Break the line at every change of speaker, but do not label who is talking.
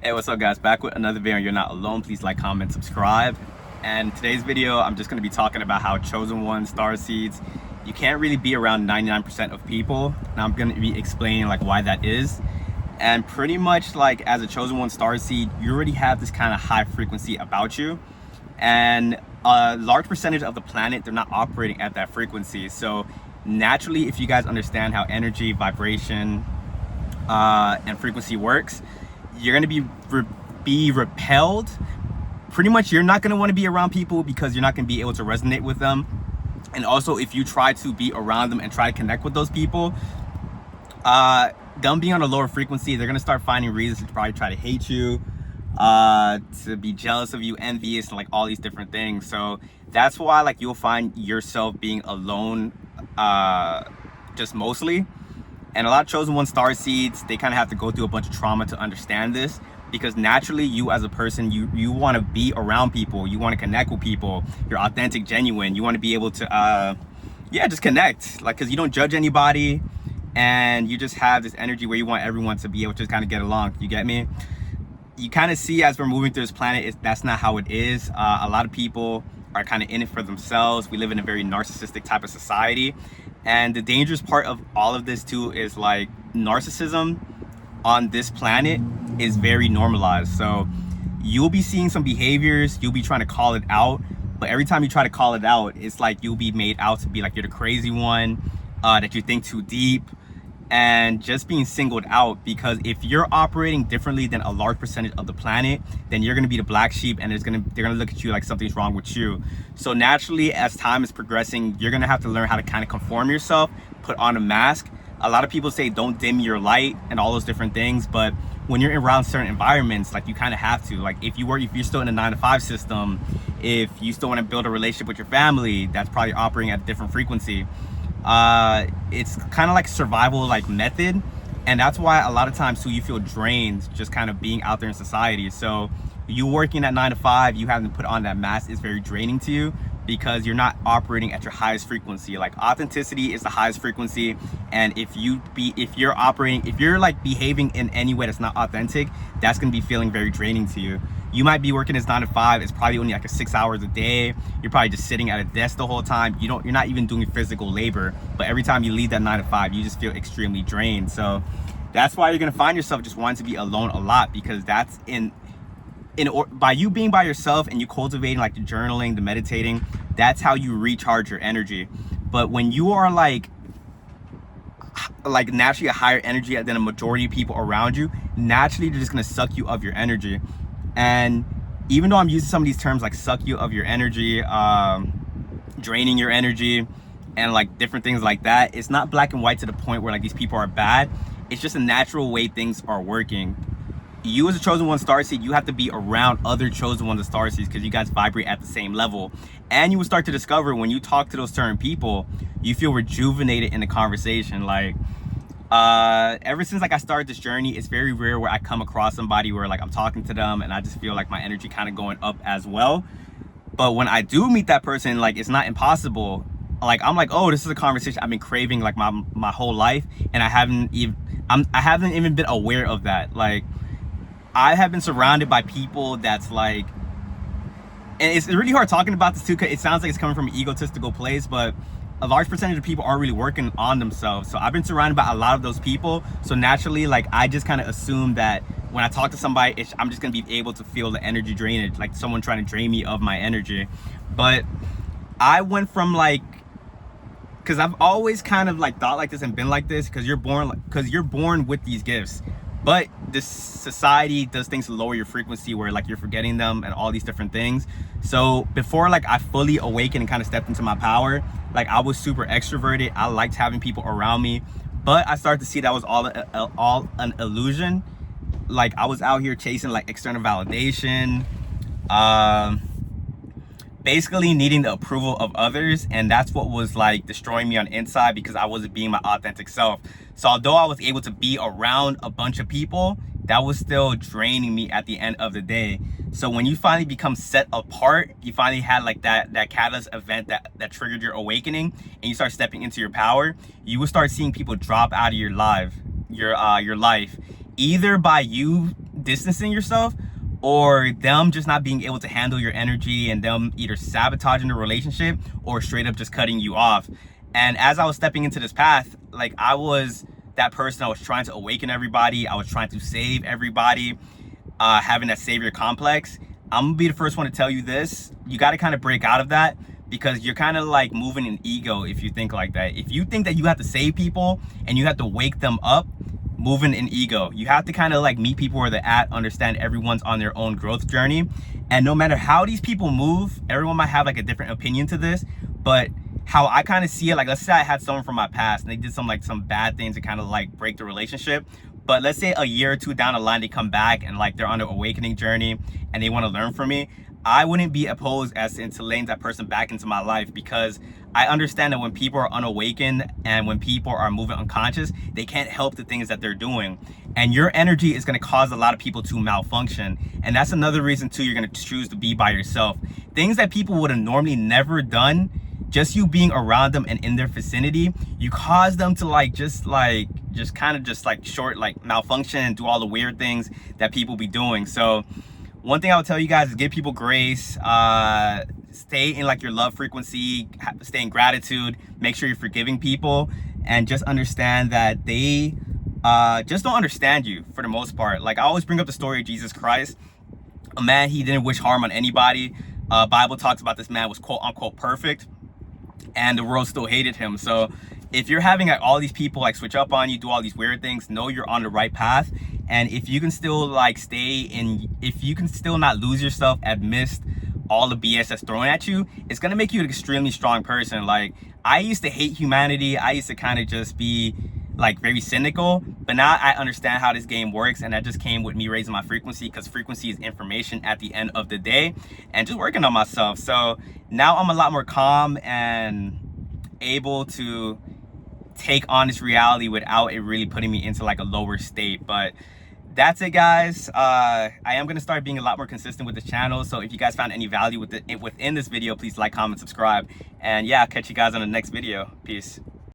Hey, what's up guys? Back with another video. You're not alone. Please like, comment, subscribe. And today's video, I'm just going to be talking about how chosen one starseeds, you can't really be around 99% of people. Now I'm going to be explaining like why that is. And pretty much like as a chosen one starseed, you already have this kind of high frequency about you. And a large percentage of the planet, they're not operating at that frequency. So naturally, if you guys understand how energy, vibration, and frequency works, you're going to be repelled. Pretty much you're not going to want to be around people because you're not going to be able to resonate with them. And also if you try to be around them and try to connect with those people, them being on a lower frequency, they're going to start finding reasons to probably try to hate you, to be jealous of you, envious, and like all these different things. So that's why like you'll find yourself being alone, just mostly. And a lot of chosen one starseeds, they kind of have to go through a bunch of trauma to understand this, because naturally you as a person, you want to be around people, you want to connect with people, you're authentic, genuine, you want to be able to just connect, like, because you don't judge anybody and you just have this energy where you want everyone to be able to just kind of get along. You get me? You kind of see as we're moving through this planet, that's not how it is. A lot of people are kind of in it for themselves. We live in a very narcissistic type of society. And the dangerous part of all of this too is like narcissism on this planet is very normalized. So you'll be seeing some behaviors, you'll be trying to call it out, but every time you try to call it out, it's like you'll be made out to be like you're the crazy one, that you think too deep, and just being singled out. Because if you're operating differently than a large percentage of the planet, then you're going to be the black sheep, and they're going to look at you like something's wrong with you. So naturally, as time is progressing, you're going to have to learn how to kind of conform yourself, put on a mask. A lot of people say don't dim your light and all those different things, but when you're around certain environments, like you kind of have to. Like if you're still in a 9-to-5 system, if you still want to build a relationship with your family, that's probably operating at a different frequency. It's kind of like survival like method, and that's why a lot of times too you feel drained just kind of being out there in society. So you working at 9-to-5, you having to put on that mask is very draining to you, because you're not operating at your highest frequency. Like authenticity is the highest frequency, and if you're like behaving in any way that's not authentic, that's going to be feeling very draining to you. You might be working as 9-to-5, it's probably only like 6 hours a day, you're probably just sitting at a desk the whole time, you're not even doing physical labor, but every time you leave that 9-to-5, you just feel extremely drained. So that's why you're going to find yourself just wanting to be alone a lot, because that's by you being by yourself and you cultivating like the journaling, the meditating, that's how you recharge your energy. But when you are like naturally a higher energy than a majority of people around you, naturally they're just going to suck you of your energy. And even though I'm using some of these terms like suck you of your energy, draining your energy, and like different things like that, it's not black and white to the point where like these people are bad. It's just a natural way things are working. You as a chosen one starseed, you have to be around other chosen ones of starseeds, because you guys vibrate at the same level. And you will start to discover when you talk to those certain people, you feel rejuvenated in the conversation. Like ever since like I started this journey, it's very rare where I come across somebody where like I'm talking to them and I just feel like my energy kind of going up as well. But when I do meet that person, like it's not impossible. Like I'm like, oh, this is a conversation I've been craving like my whole life, and I haven't even been aware of that. Like I have been surrounded by people that's like, and it's really hard talking about this too, because it sounds like it's coming from an egotistical place, but a large percentage of people are really working on themselves. So I've been surrounded by a lot of those people. So naturally, like I just kind of assume that when I talk to somebody, I'm just gonna be able to feel the energy drainage, like someone trying to drain me of my energy. But I went from like, because I've always kind of like thought like this and been like this, because you're born with these gifts. But this society does things to lower your frequency where like you're forgetting them and all these different things. So before like I fully awakened and kind of stepped into my power, like I was super extroverted. I liked having people around me, but I started to see that was all an illusion. Like I was out here chasing like external validation, basically needing the approval of others, and that's what was like destroying me on the inside, because I wasn't being my authentic self. So although I was able to be around a bunch of people, that was still draining me at the end of the day. So when you finally become set apart, you finally had like that catalyst event that triggered your awakening, and you start stepping into your power, you will start seeing people drop out of your life, either by you distancing yourself, or them just not being able to handle your energy, and them either sabotaging the relationship or straight up just cutting you off. And as I was stepping into this path, like, I was that person. I was trying to awaken everybody. I was trying to save everybody, having that savior complex. I'm gonna be the first one to tell you this. You got to kind of break out of that, because you're kind of like moving in ego if you think like that. If you think that you have to save people and you have to wake them up, moving in ego. You have to kind of like meet people where they're at, understand everyone's on their own growth journey. And no matter how these people move, everyone might have like a different opinion to this, but how I kind of see it, like, let's say I had someone from my past and they did some bad things to kind of like break the relationship. But let's say a year or two down the line, they come back and like they're on an awakening journey and they want to learn from me. I wouldn't be opposed as to letting that person back into my life, because I understand that when people are unawakened and when people are moving unconscious, they can't help the things that they're doing. And your energy is going to cause a lot of people to malfunction. And that's another reason too, you're going to choose to be by yourself. Things that people would have normally never done, just you being around them and in their vicinity, you cause them to short malfunction and do all the weird things that people be doing. So one thing I would tell you guys is give people grace, stay in like your love frequency, stay in gratitude, make sure you're forgiving people, and just understand that they just don't understand you for the most part. Like, I always bring up the story of Jesus Christ, a man, he didn't wish harm on anybody. Bible talks about this man was quote unquote perfect, and the world still hated him. So if you're having like all these people like switch up on you, do all these weird things, know you're on the right path. And if you can still like if you can still not lose yourself amidst all the BS that's thrown at you, it's gonna make you an extremely strong person. Like, I used to hate humanity. I used to kind of just be like very cynical, but now I understand how this game works, and that just came with me raising my frequency, because frequency is information at the end of the day, and just working on myself. So now I'm a lot more calm and able to take on this reality without it really putting me into like a lower state. But that's it, guys. I am going to start being a lot more consistent with this channel. So if you guys found any value within this video, please like, comment, subscribe. And yeah, I'll catch you guys on the next video. Peace.